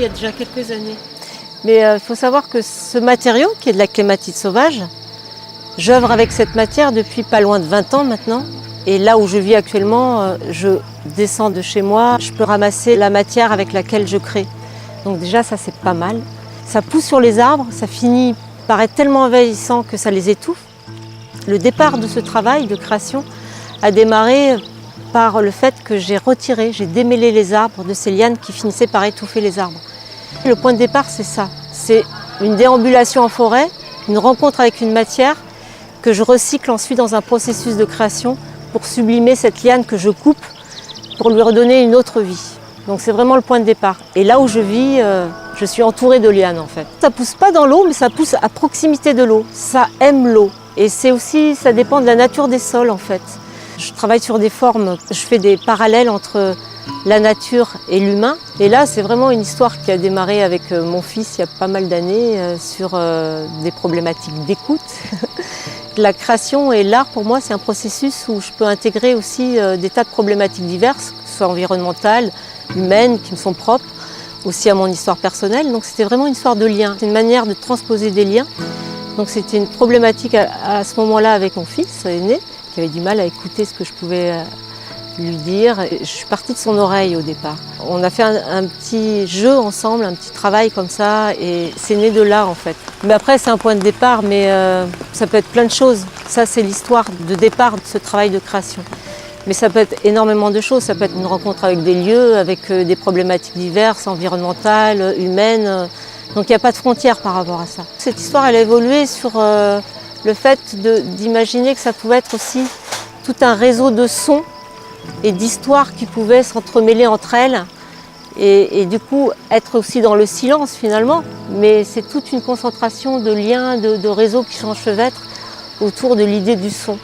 y a déjà quelques années. Mais il faut savoir que ce matériau, qui est de la clématite sauvage, j'œuvre avec cette matière depuis pas loin de 20 ans maintenant. Et là où je vis actuellement, je descends de chez moi, je peux ramasser la matière avec laquelle je crée. Donc déjà, ça c'est pas mal. Ça pousse sur les arbres, ça finit par être tellement envahissant que ça les étouffe. Le départ de ce travail de création a démarré par le fait que j'ai démêlé les arbres de ces lianes qui finissaient par étouffer les arbres. Le point de départ, c'est ça. C'est une déambulation en forêt, une rencontre avec une matière que je recycle ensuite dans un processus de création pour sublimer cette liane que je coupe pour lui redonner une autre vie. Donc c'est vraiment le point de départ. Et là où je vis, je suis entourée de lianes en fait. Ça ne pousse pas dans l'eau, mais ça pousse à proximité de l'eau. Ça aime l'eau. Et c'est aussi, ça dépend de la nature des sols en fait. Je travaille sur des formes, je fais des parallèles entre la nature et l'humain. Et là, c'est vraiment une histoire qui a démarré avec mon fils il y a pas mal d'années sur des problématiques d'écoute. La création et l'art, pour moi, c'est un processus où je peux intégrer aussi des tas de problématiques diverses, que ce soit environnementales, humaines, qui me sont propres, aussi à mon histoire personnelle. Donc c'était vraiment une histoire de lien. C'est une manière de transposer des liens. Donc c'était une problématique à ce moment-là avec mon fils aîné, qui avait du mal à écouter ce que je pouvais lui dire. Je suis partie de son oreille au départ. On a fait un petit jeu ensemble, un petit travail comme ça, et c'est né de là en fait. Mais après c'est un point de départ, mais ça peut être plein de choses. Ça c'est l'histoire de départ de ce travail de création. Mais ça peut être énormément de choses. Ça peut être une rencontre avec des lieux, avec des problématiques diverses, environnementales, humaines. Donc il n'y a pas de frontières par rapport à ça. Cette histoire elle a évolué sur le fait d'imaginer que ça pouvait être aussi tout un réseau de sons et d'histoires qui pouvaient s'entremêler entre elles et du coup être aussi dans le silence finalement. Mais c'est toute une concentration de liens, de réseaux qui s'enchevêtrent autour de l'idée du son.